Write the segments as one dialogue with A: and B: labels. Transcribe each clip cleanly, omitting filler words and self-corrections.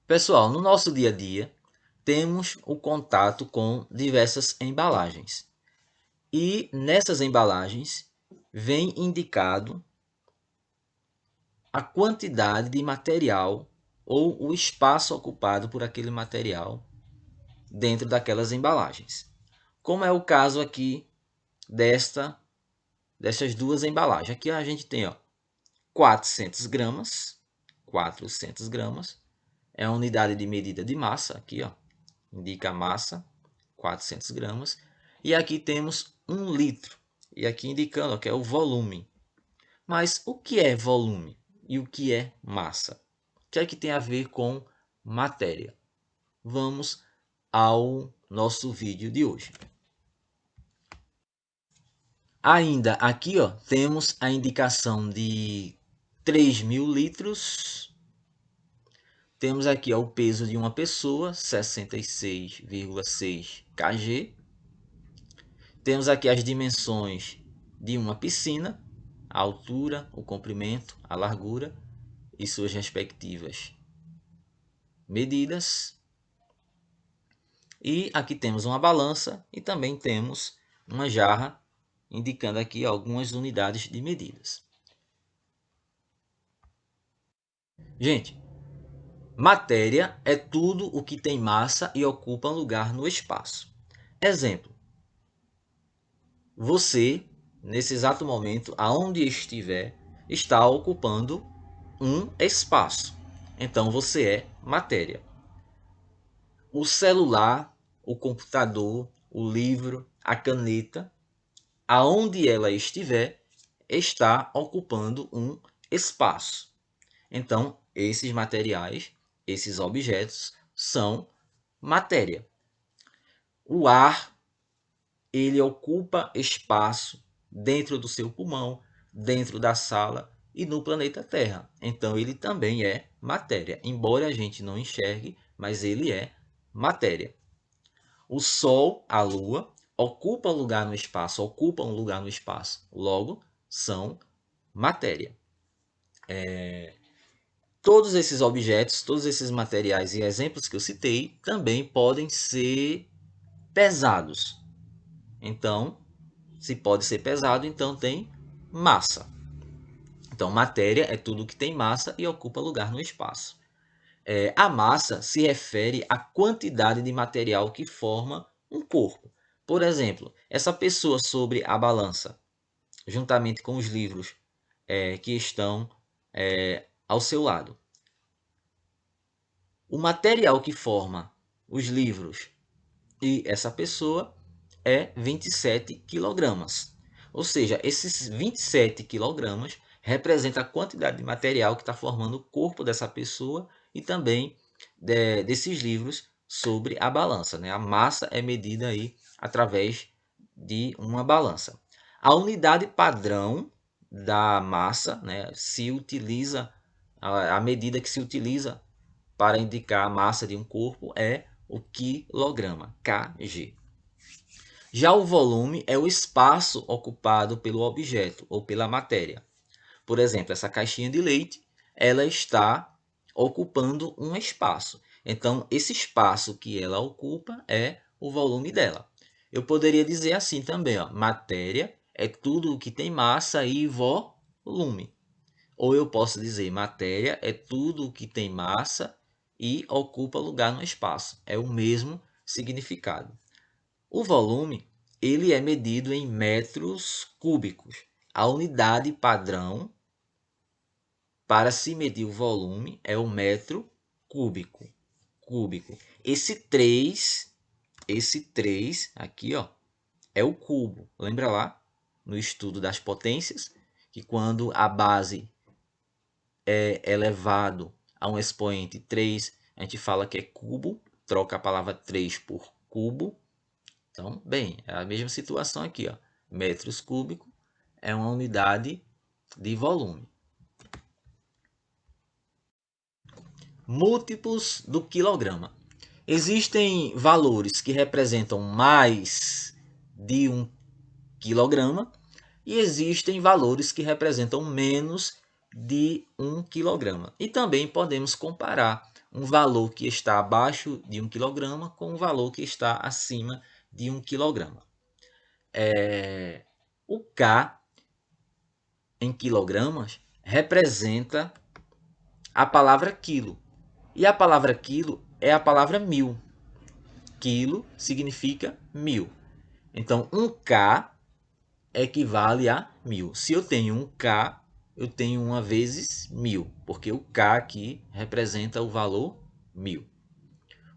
A: Pessoal, no nosso dia a dia, temos o contato com diversas embalagens. E nessas embalagens vem indicado a quantidade de material ou o espaço ocupado por aquele material dentro daquelas embalagens. Como é o caso aqui destas duas embalagens. Aqui a gente tem 400 gramas. 400 gramas é a unidade de medida de massa. Aqui indica a massa, 400 gramas. E aqui temos 1 litro. E aqui indicando que é o volume. Mas o que é volume e o que é massa? O que é que tem a ver com matéria? Vamos ao nosso vídeo de hoje. Ainda aqui temos a indicação de 3.000 litros. Temos aqui o peso de uma pessoa, 66,6 kg. Temos aqui as dimensões de uma piscina, a altura, o comprimento, a largura e suas respectivas medidas. E aqui temos uma balança e também temos uma jarra, indicando aqui algumas unidades de medidas. Gente, matéria é tudo o que tem massa e ocupa lugar no espaço. Exemplo: você, nesse exato momento, aonde estiver, está ocupando um espaço. Então você é matéria. O celular, o computador, o livro, a caneta, aonde ela estiver, está ocupando um espaço. Então, esses materiais, esses objetos, são matéria. O ar, ele ocupa espaço dentro do seu pulmão, dentro da sala e no planeta Terra. Então, ele também é matéria. Embora a gente não enxergue, mas ele é matéria. O Sol, a Lua, ocupam um lugar no espaço. Logo, são matéria. Todos esses objetos, todos esses materiais e exemplos que eu citei também podem ser pesados. Então, se pode ser pesado, então tem massa. Então, matéria é tudo que tem massa e ocupa lugar no espaço. A massa se refere à quantidade de material que forma um corpo. Por exemplo, essa pessoa sobre a balança, juntamente com os livros que estão ao seu lado. O material que forma os livros e essa pessoa é 27 quilogramas. Ou seja, esses 27 quilogramas representam a quantidade de material que está formando o corpo dessa pessoa e também desses livros sobre a balança. Né? A massa é medida aí através de uma balança. A unidade padrão da massa, né, se utiliza a medida que se utiliza para indicar a massa de um corpo é o quilograma, kg. Já o volume é o espaço ocupado pelo objeto ou pela matéria. Por exemplo, essa caixinha de leite, ela está ocupando um espaço. Então, esse espaço que ela ocupa é o volume dela. Eu poderia dizer assim também, matéria é tudo o que tem massa e volume. Ou eu posso dizer, matéria é tudo o que tem massa e ocupa lugar no espaço. É o mesmo significado. O volume, ele é medido em metros cúbicos. A unidade padrão para se medir o volume é o metro cúbico. Esse 3 aqui, é o cubo. Lembra lá no estudo das potências que quando a base é elevado a um expoente 3, a gente fala que é cubo, troca a palavra 3 por cubo. Então, bem, é a mesma situação aqui, metros cúbicos é uma unidade de volume. Múltiplos do quilograma. Existem valores que representam mais de 1 quilograma e existem valores que representam menos de 1 quilograma. E também podemos comparar um valor que está abaixo de 1 kg com um valor que está acima de 1 kg. O K em quilogramas representa a palavra quilo. E a palavra quilo é a palavra mil. Quilo significa 1000. Então, 1K equivale a 1000. Se eu tenho 1K, eu tenho 1 vezes 1000, porque o K aqui representa o valor 1000.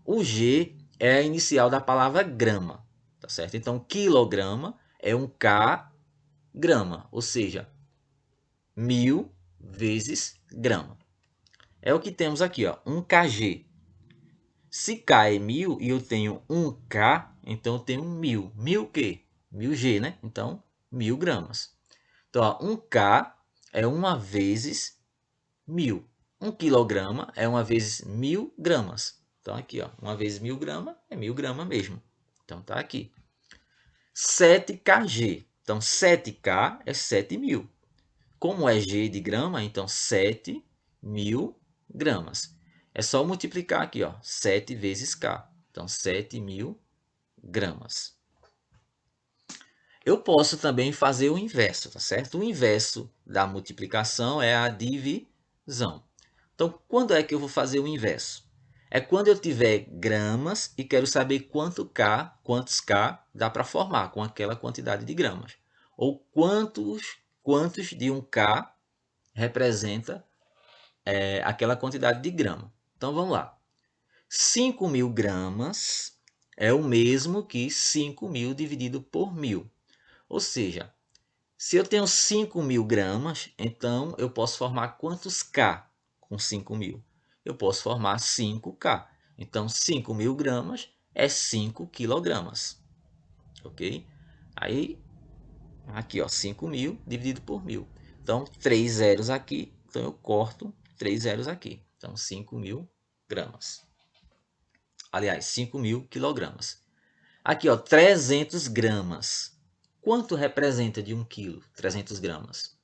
A: O G é a inicial da palavra grama, tá certo? Então, quilograma é 1K grama, ou seja, 1000 vezes grama. É o que temos aqui, ó, 1kg. Se K é 1000 e eu tenho 1K, então eu tenho 1000. 1000 o quê? 1000G, né? Então, 1000 gramas. Então, ó, 1K é 1 vezes 1000. 1 quilograma é 1 vezes 1000 gramas. Então, aqui, ó, 1 vezes 1000 gramas é 1000 gramas mesmo. Então, tá aqui. 7kg. Então, 7K é 7000. Como é G de grama, então 7000 gramas. É só multiplicar aqui, ó, 7 vezes K. Então, 7000 gramas. Eu posso também fazer o inverso, tá certo? O inverso da multiplicação é a divisão. Então, quando é que eu vou fazer o inverso? É quando eu tiver gramas e quero saber quantos K dá para formar com aquela quantidade de gramas. Ou quantos de 1K representa aquela quantidade de grama. Então, vamos lá. 5.000 gramas é o mesmo que 5.000 dividido por 1000. Ou seja, se eu tenho 5.000 gramas, então eu posso formar quantos K com 5.000? Eu posso formar 5K. Então, 5.000 gramas é 5 quilogramas. Ok? Aí, aqui, ó, 5.000 dividido por 1000. Então, 3 zeros aqui. Então, eu corto 3 zeros aqui. Então, 5.000 gramas. Aliás, 5.000 quilogramas. Aqui, ó, 300 gramas. Quanto representa de 1 quilo? 300 gramas.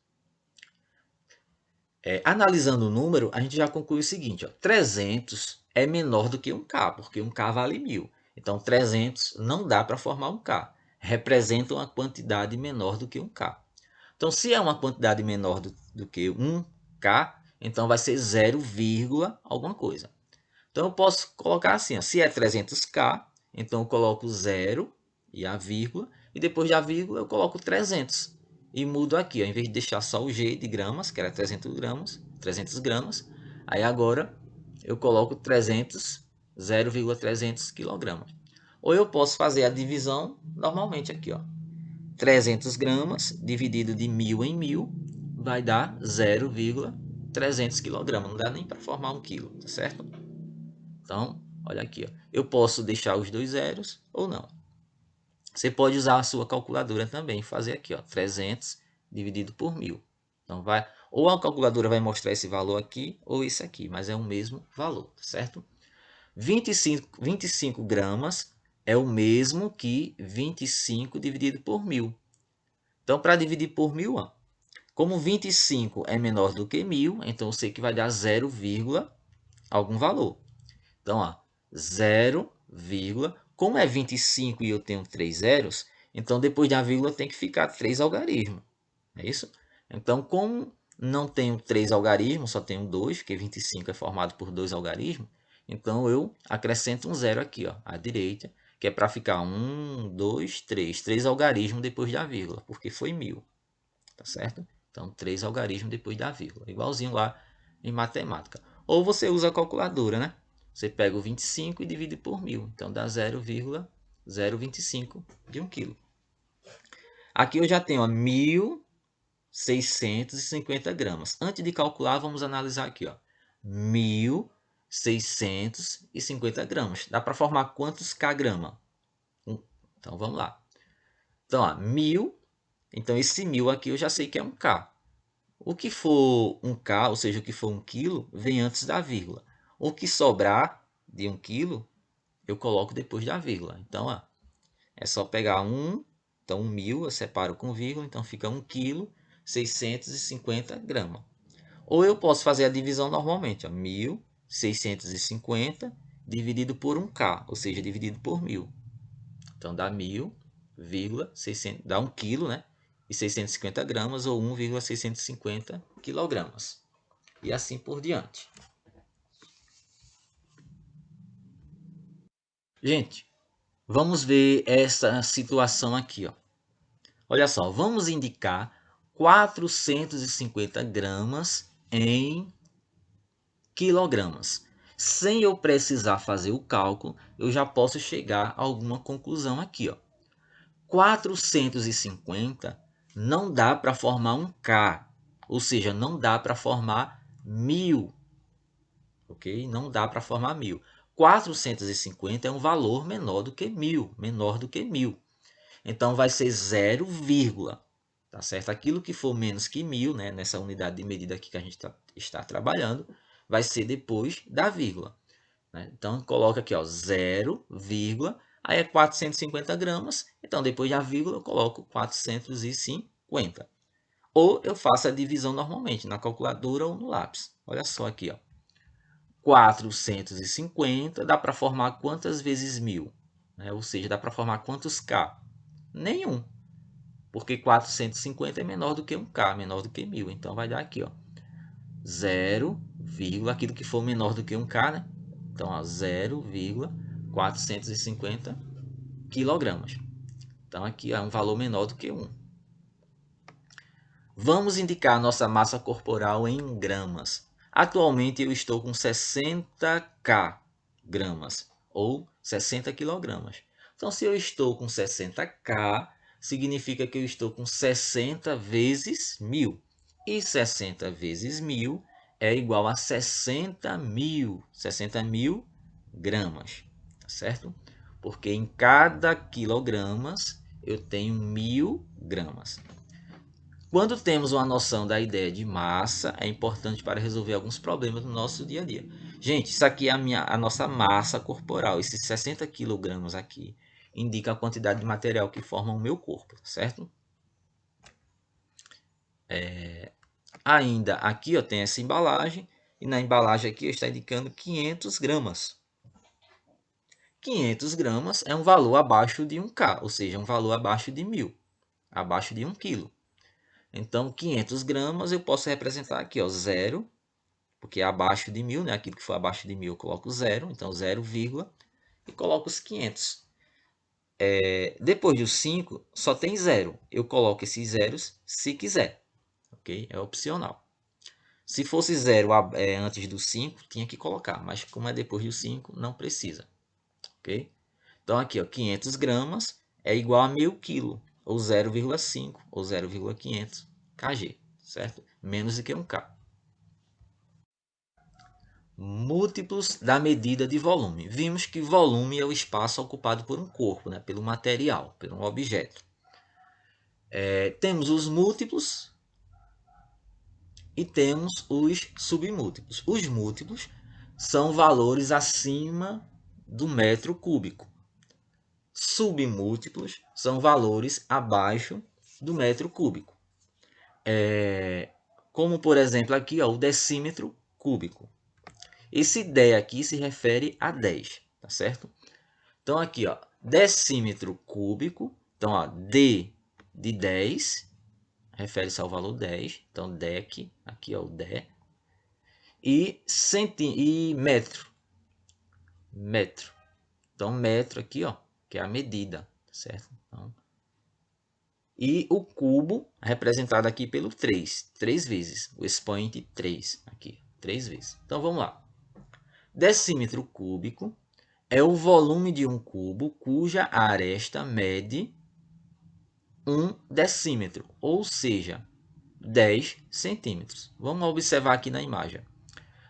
A: Analisando o número, a gente já conclui o seguinte, ó, 300 é menor do que 1K, porque 1K vale 1000. Então, 300 não dá para formar 1K. Representa uma quantidade menor do que 1K. Então, se é uma quantidade menor do que 1K, então vai ser 0, alguma coisa. Então, eu posso colocar assim, ó, se é 300K, então eu coloco 0 e a vírgula, e depois da vírgula eu coloco 300. E mudo aqui, ó, em vez de deixar só o G de gramas, que era 300 gramas, aí agora eu coloco 300, 0,300 quilogramas. Ou eu posso fazer a divisão normalmente aqui, ó. 300 gramas dividido de 1000 em 1000 vai dar 0,300 quilogramas. Não dá nem para formar 1 quilo, tá certo? Então, olha aqui, ó. Eu posso deixar os dois zeros ou não. Você pode usar a sua calculadora também, fazer aqui, ó, 300 dividido por 1000. Então, ou a calculadora vai mostrar esse valor aqui, ou esse aqui, mas é o mesmo valor, certo? 25 gramas é o mesmo que 25 dividido por 1000. Então, para dividir por 1000, ó, como 25 é menor do que 1000, então eu sei que vai dar 0, algum valor. Então, ó, 0, como é 25 e eu tenho 3 zeros, então depois da vírgula tem que ficar 3 algarismos. É isso? Então, como não tenho 3 algarismos, só tenho 2, porque 25 é formado por 2 algarismos, então eu acrescento um zero aqui, ó, à direita, que é para ficar 1, 2, 3. 3 algarismos depois da vírgula, porque foi 1000. Tá certo? Então, 3 algarismos depois da vírgula. Igualzinho lá em matemática. Ou você usa a calculadora, né? Você pega o 25 e divide por 1000. Então, dá 0,025 de 1 quilo. Aqui eu já tenho 1.650 gramas. Antes de calcular, vamos analisar aqui, ó. 1.650 gramas. Dá para formar quantos kg? Então, vamos lá. Então, ó, 1000. Então, esse 1000 aqui eu já sei que é 1K. O que for 1K, ou seja, o que for 1 quilo, vem antes da vírgula. O que sobrar de 1 quilo, eu coloco depois da vírgula. Então, ó, é só pegar 1, então 1000 eu separo com vírgula, então fica 1 quilo, 650 gramas. Ou eu posso fazer a divisão normalmente, ó, 1000 1.650 dividido por 1K, ou seja, dividido por 1.000. Então, dá 1.000,600, dá 1 kg, né? E 650 gramas, ou 1,650 quilogramas. E assim por diante. Gente, vamos ver essa situação aqui, ó. Olha só, vamos indicar 450 gramas em quilogramas. Sem eu precisar fazer o cálculo, eu já posso chegar a alguma conclusão aqui, ó. 450 não dá para formar um K, ou seja, não dá para formar 1.000, ok? Não dá para formar 1.000. 450 é um valor menor do que 1.000, menor do que 1.000. Então, vai ser 0, tá certo? Aquilo que for menos que 1.000, né, nessa unidade de medida aqui que a gente está trabalhando, vai ser depois da vírgula. Né? Então, coloca aqui, ó, 0, aí é 450 gramas. Então, depois da vírgula, eu coloco 450. Ou eu faço a divisão normalmente, na calculadora ou no lápis. Olha só aqui, ó. 450 dá para formar quantas vezes 1.000? Né? Ou seja, dá para formar quantos K? Nenhum. Porque 450 é menor do que 1K, menor do que 1.000. Então, vai dar aqui, ó, 0, aquilo que for menor do que 1K, né? Então, 0,450 quilogramas. Então, aqui é um valor menor do que 1. Vamos indicar a nossa massa corporal em gramas. Atualmente, eu estou com 60K gramas, ou 60 quilogramas. Então, se eu estou com 60K, significa que eu estou com 60 vezes 1.000. E 60 vezes 1.000 é igual a 60.000 gramas, tá certo? Porque em cada quilogramas eu tenho 1.000 gramas. Quando temos uma noção da ideia de massa, é importante para resolver alguns problemas no nosso dia a dia. Gente, isso aqui é a nossa massa corporal. Esses 60 quilogramas aqui indica a quantidade de material que forma o meu corpo, certo? Ainda aqui, ó, tem essa embalagem, e na embalagem aqui está indicando 500 gramas. 500 gramas é um valor abaixo de 1K, ou seja, um valor abaixo de 1.000, abaixo de 1 quilo. Então, 500 gramas eu posso representar aqui, ó, 0, porque é abaixo de 1.000, né? Aquilo que for abaixo de 1.000 eu coloco 0, então 0, e coloco os 500. Depois do 5, só tem 0. Eu coloco esses zeros se quiser, ok? É opcional. Se fosse 0 antes do 5, tinha que colocar, mas como é depois do 5, não precisa, ok? Então aqui, ó, 500 gramas é igual a 1.000 kg, ou 0,5, ou 0,500 kg, certo? Menos do que 1K. Múltiplos da medida de volume. Vimos que volume é o espaço ocupado por um corpo, né? Pelo material, por um objeto. Temos os múltiplos e temos os submúltiplos. Os múltiplos são valores acima do metro cúbico. Submúltiplos são valores abaixo do metro cúbico. Como, por exemplo, aqui, ó, o decímetro cúbico. Esse 10 aqui se refere a 10, tá certo? Então, aqui, ó, decímetro cúbico. Então, ó, D de 10 refere-se ao valor 10. Então, dec, aqui, ó, o dé. E metro. Metro. Então, metro aqui, ó, que é a medida, certo? Então, e o cubo, representado aqui pelo 3. 3 vezes. O expoente 3 aqui. 3 vezes. Então, vamos lá. Decímetro cúbico é o volume de um cubo cuja aresta mede 1 decímetro, ou seja, 10 centímetros. Vamos observar aqui na imagem.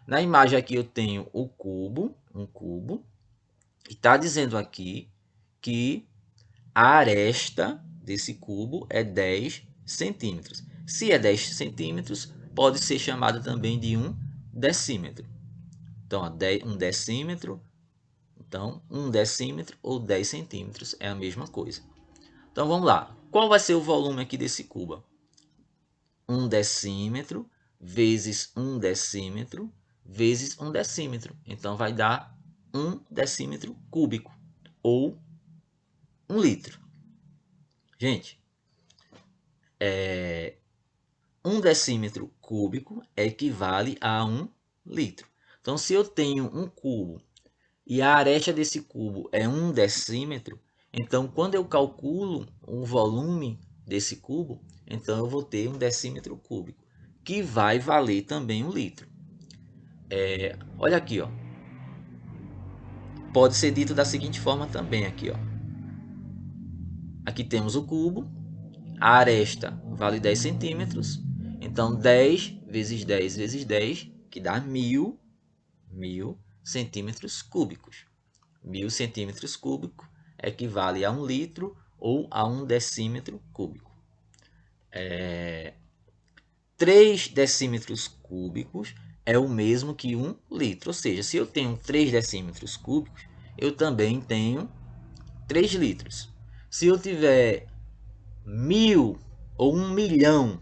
A: Na imagem aqui eu tenho o cubo, um cubo, e está dizendo aqui que a aresta desse cubo é 10 centímetros. Se é 10 centímetros, pode ser chamado também de 1 decímetro. Então, 1 decímetro, então 1 decímetro ou 10 centímetros é a mesma coisa. Então, vamos lá. Qual vai ser o volume aqui desse cubo? 1 decímetro vezes 1 decímetro vezes 1 decímetro. Então, vai dar 1 decímetro cúbico, ou 1 litro. Gente, 1 decímetro cúbico equivale a 1 litro. Então, se eu tenho um cubo e a aresta desse cubo é 1 decímetro, então quando eu calculo o volume desse cubo, então eu vou ter 1 decímetro cúbico, que vai valer também 1 litro. Olha aqui, ó. Pode ser dito da seguinte forma também aqui, ó. Aqui temos o cubo, a aresta vale 10 centímetros, então 10 vezes 10 vezes 10, que dá 1000 centímetros cúbicos. 1000 centímetros cúbicos equivale a 1 litro ou a 1 decímetro cúbico. 3 decímetros cúbicos é o mesmo que 1 litro. Ou seja, se eu tenho 3 decímetros cúbicos, eu também tenho 3 litros. Se eu tiver 1000 ou 1 milhão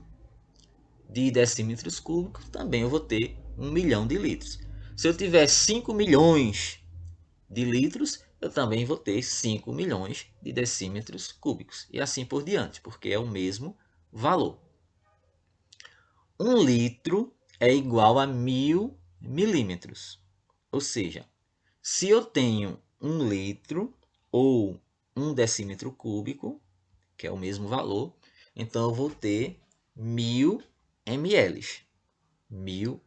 A: de decímetros cúbicos, também eu vou ter 1 milhão de litros. Se eu tiver 5 milhões de litros, eu também vou ter 5 milhões de decímetros cúbicos. E assim por diante, porque é o mesmo valor. 1 litro é igual a 1000 milímetros. Ou seja, se eu tenho 1 litro ou 1 decímetro cúbico, que é o mesmo valor, então eu vou ter 1000 ml. 1000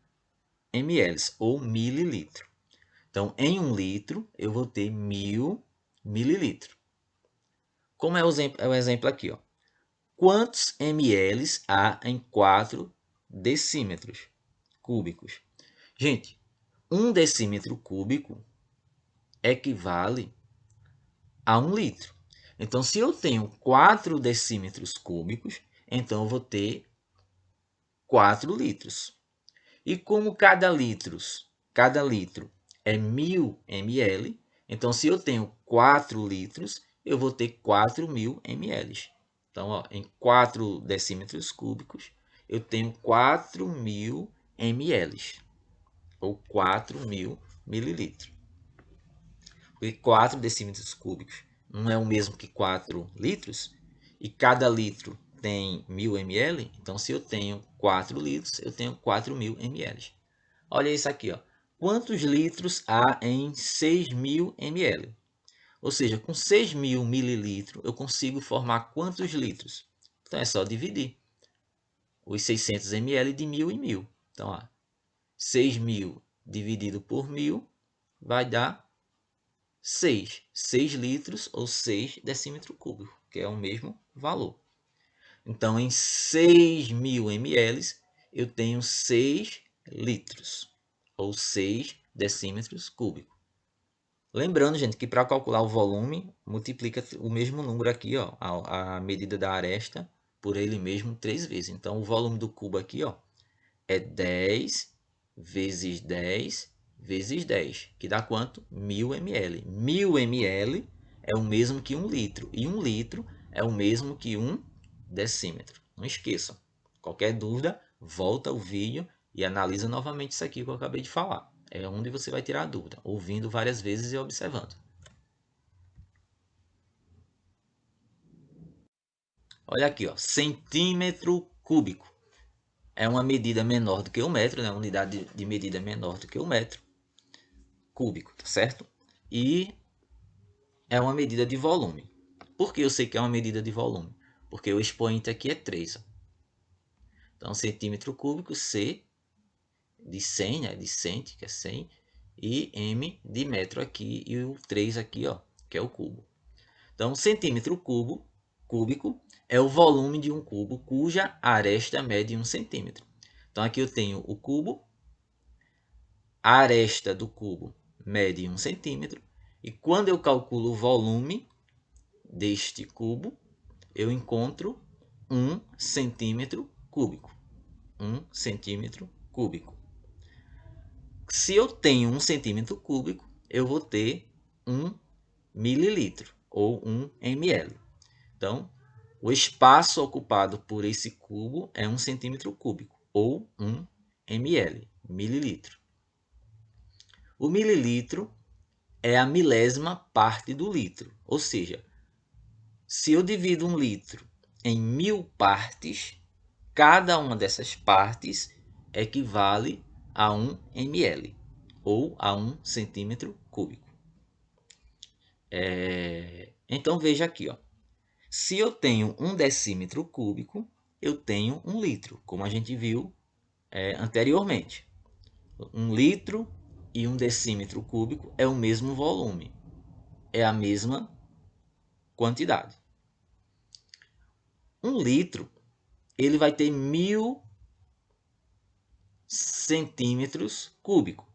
A: ml ou mililitro. Então, em 1 litro, eu vou ter 1000 mililitros. Como é o exemplo aqui, ó. Quantos ml há em 4 decímetros cúbicos? Gente, 1 decímetro cúbico equivale a 1 litro. Então, se eu tenho 4 decímetros cúbicos, então eu vou ter 4 litros. E como cada litro é 1000 ml, então se eu tenho 4 litros, eu vou ter 4000 ml. Então, ó, em 4 decímetros cúbicos, eu tenho 4000 ml, ou 4000 mililitros. Porque 4 decímetros cúbicos não é o mesmo que 4 litros, e cada litro tem 1000 ml, então se eu tenho 4 litros, eu tenho 4000 ml. Olha isso aqui, ó. Quantos litros há em 6.000 ml? Ou seja, com 6.000 mililitros, eu consigo formar quantos litros? Então, é só dividir os 600 ml de 1.000 em 1.000. Então, ó, 6.000 dividido por 1.000 vai dar 6. 6 litros ou 6 decímetros cúbicos, que é o mesmo valor. Então, em 6.000 ml, eu tenho 6 litros, ou 6 decímetros cúbicos. Lembrando, gente, que para calcular o volume, multiplica o mesmo número aqui, ó, a medida da aresta, por ele mesmo 3 vezes. Então, o volume do cubo aqui, ó, é 10 vezes 10 vezes 10, que dá quanto? 1000 ml. 1000 ml é o mesmo que 1 litro, e 1 litro é o mesmo que 1 decímetro. Não esqueçam. Qualquer dúvida, volta o vídeo e analisa novamente isso aqui que eu acabei de falar. É onde você vai tirar a dúvida, ouvindo várias vezes e observando. Olha aqui, ó, centímetro cúbico. É uma medida menor do que o metro, né? Uma unidade de medida menor do que o metro cúbico, tá certo? E é uma medida de volume. Por que eu sei que é uma medida de volume? Porque o expoente aqui é 3. Ó. Então, centímetro cúbico, C de 100, né? De cento, que é 100, e M de metro aqui, e o 3 aqui, ó, que é o cubo. Então, centímetro cúbico é o volume de um cubo cuja aresta mede 1 centímetro. Então, aqui eu tenho o cubo, a aresta do cubo mede 1 centímetro, e quando eu calculo o volume deste cubo, eu encontro 1 centímetro cúbico. 1 centímetro cúbico. Se eu tenho 1 centímetro cúbico, eu vou ter 1 mililitro ou 1 ml. Então, o espaço ocupado por esse cubo é 1 centímetro cúbico ou 1 ml, mililitro. O mililitro é a milésima parte do litro. Ou seja, se eu divido 1 litro em 1000 partes, cada uma dessas partes equivale a 1 ml ou a 1 centímetro cúbico. Então veja aqui, ó. Se eu tenho 1 decímetro cúbico, eu tenho 1 litro, como a gente viu anteriormente. 1 litro e 1 decímetro cúbico é o mesmo volume, é a mesma quantidade. 1 litro ele vai ter 1000 centímetros cúbicos.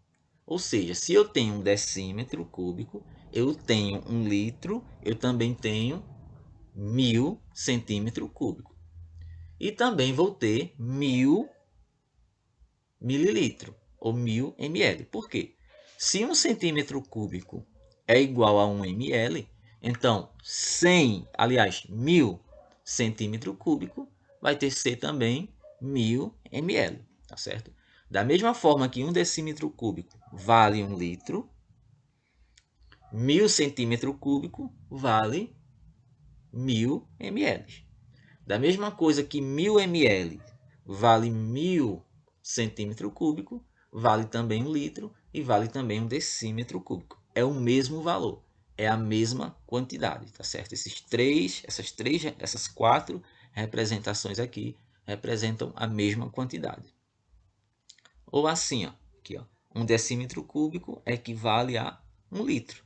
A: Ou seja, se eu tenho 1 decímetro cúbico, eu tenho 1 litro, eu também tenho 1000 centímetros cúbicos. E também vou ter 1000 mililitros ou 1000 ml. Por quê? Se 1 centímetro cúbico é igual a 1 ml, então 1000 centímetros cúbicos vai ter que ser também 1000 ml, tá certo? Da mesma forma que 1 decímetro cúbico vale 1 litro, 1000 centímetros cúbicos vale 1000 ml. Da mesma coisa que 1000 ml vale 1000 centímetros cúbicos, vale também 1 litro e vale também 1 decímetro cúbico. É o mesmo valor, é a mesma quantidade, tá certo? Essas 4 representações aqui representam a mesma quantidade. Ou assim, ó, aqui, ó, 1 decímetro cúbico equivale a 1 litro.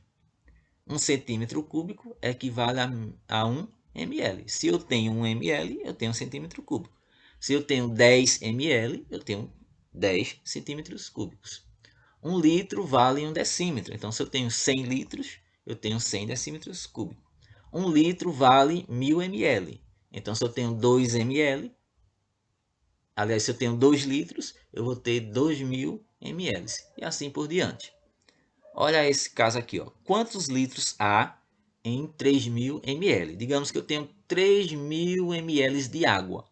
A: 1 centímetro cúbico equivale a 1 ml. Se eu tenho 1 ml, eu tenho 1 centímetro cúbico. Se eu tenho 10 ml, eu tenho 10 centímetros cúbicos. 1 litro vale 1 decímetro. Então, se eu tenho 100 litros, eu tenho 100 decímetros cúbicos. 1 litro vale 1000 ml. Então, se eu tenho 2 ml, aliás, se eu tenho 2 litros, eu vou ter 2000 ml. E assim por diante. Olha esse caso aqui, ó. Quantos litros há em 3000 ml? Digamos que eu tenho 3000 ml de água.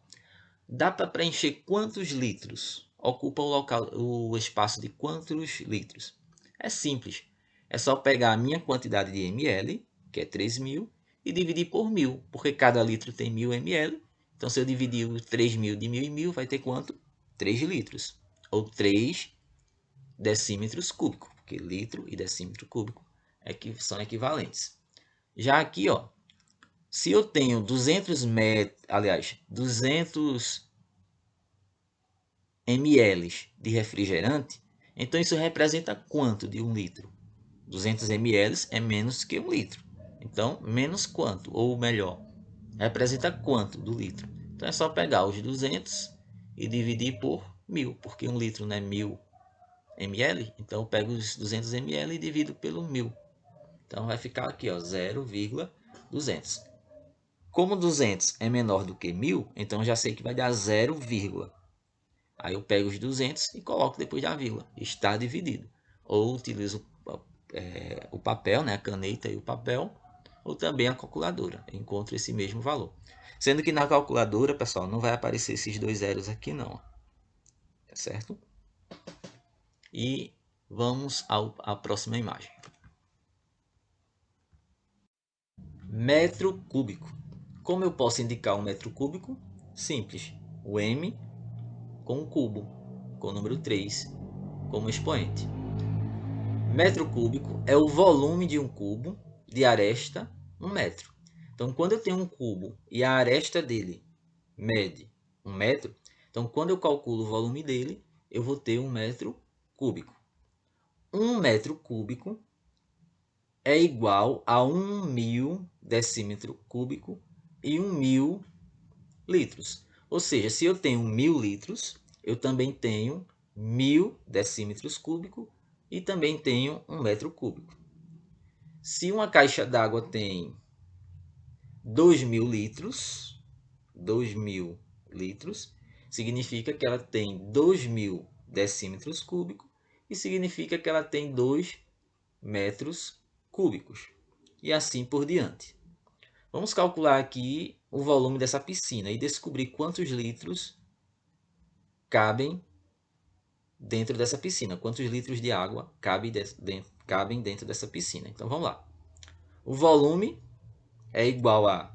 A: Dá para preencher quantos litros? Ocupa o espaço de quantos litros? É simples. É só pegar a minha quantidade de ml, que é 3000, e dividir por 1000, porque cada litro tem 1000 ml. Então, se eu dividir os 3000 de 1000 em 1000, vai ter quanto? 3 litros, ou 3 decímetros cúbicos, porque litro e decímetro cúbico são equivalentes. Já aqui, ó, se eu tenho 200 ml de refrigerante, então isso representa quanto de 1 litro? 200 ml é menos que 1 litro. Então, menos quanto? Ou melhor, representa quanto do litro? Então, é só pegar os 200 e dividir por 1000, porque 1 litro não é 1000 ml, então eu pego os 200 ml e divido pelo 1000. Então vai ficar aqui, ó, 0,200. Como 200 é menor do que 1000, então eu já sei que vai dar 0, aí eu pego os 200 e coloco depois da vírgula. Está dividido. Ou utilizo o papel, né, a caneta e o papel, ou também a calculadora. Eu encontro esse mesmo valor. Sendo que na calculadora, pessoal, não vai aparecer esses 2 zeros aqui não. Tá certo? E vamos à próxima imagem. Metro cúbico. Como eu posso indicar um metro cúbico? Simples. O M com o cubo, com o número 3 como expoente. Metro cúbico é o volume de um cubo de aresta 1 metro. Então, quando eu tenho um cubo e a aresta dele mede 1 metro, então quando eu calculo o volume dele, eu vou ter 1 metro cúbico. 1 metro cúbico é igual a 1.000 decímetro cúbico e 1.000 litros. Ou seja, se eu tenho 1000 litros, eu também tenho 1000 decímetros cúbicos e também tenho 1 metro cúbico. Se uma caixa d'água tem 2000 litros, significa que ela tem 2000 decímetros cúbicos e significa que ela tem 2 metros cúbicos. E assim por diante. Vamos calcular aqui o volume dessa piscina e descobrir quantos litros cabem dentro dessa piscina. Quantos litros de água cabem dentro dessa piscina? Então vamos lá. O volume é igual a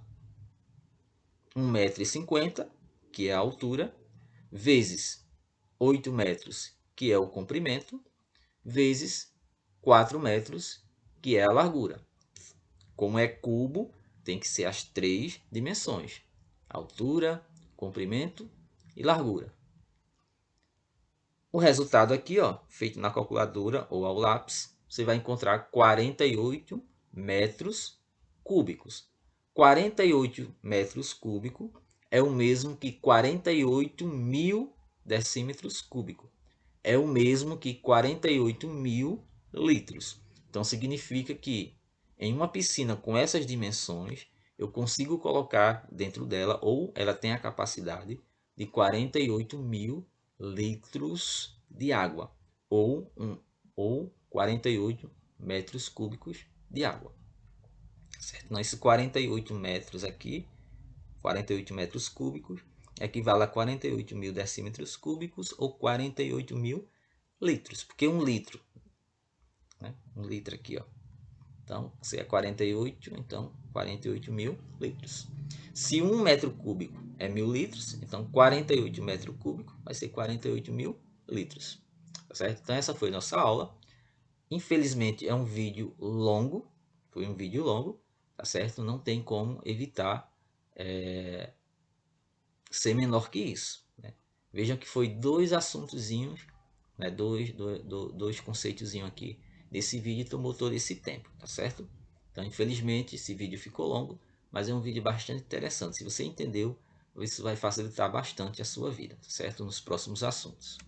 A: 1,50 m, que é a altura, vezes 8 metros, que é o comprimento, vezes 4 metros, que é a largura. Como é cubo, tem que ser as 3 dimensões: altura, comprimento e largura. O resultado aqui, ó, feito na calculadora ou ao lápis, você vai encontrar 48 metros cúbicos. 48 metros cúbicos é o mesmo que 48 mil decímetros cúbicos. É o mesmo que 48 mil litros. Então, significa que em uma piscina com essas dimensões, eu consigo colocar dentro dela, ou ela tem a capacidade de 48 mil litros de água, ou 48 metros cúbicos de água. Certo? Então, esses 48 metros aqui, 48 metros cúbicos, equivale a 48 mil decímetros cúbicos ou 48 mil litros. Porque um litro, né? Um litro aqui, ó. Então, se é 48, então 48 mil litros. Se 1 metro cúbico é 1.000 litros, então 48 metros cúbicos vai ser 48 mil litros. Tá certo? Então, essa foi nossa aula. Infelizmente, é um vídeo longo. Foi um vídeo longo, tá certo? Não tem como evitar ser menor que isso. Né? Vejam que foi dois assuntozinhos, né? dois conceitozinhos aqui desse vídeo tomou todo esse tempo, tá certo? Então, infelizmente, esse vídeo ficou longo, mas é um vídeo bastante interessante. Se você entendeu, isso vai facilitar bastante a sua vida, tá certo? Nos próximos assuntos.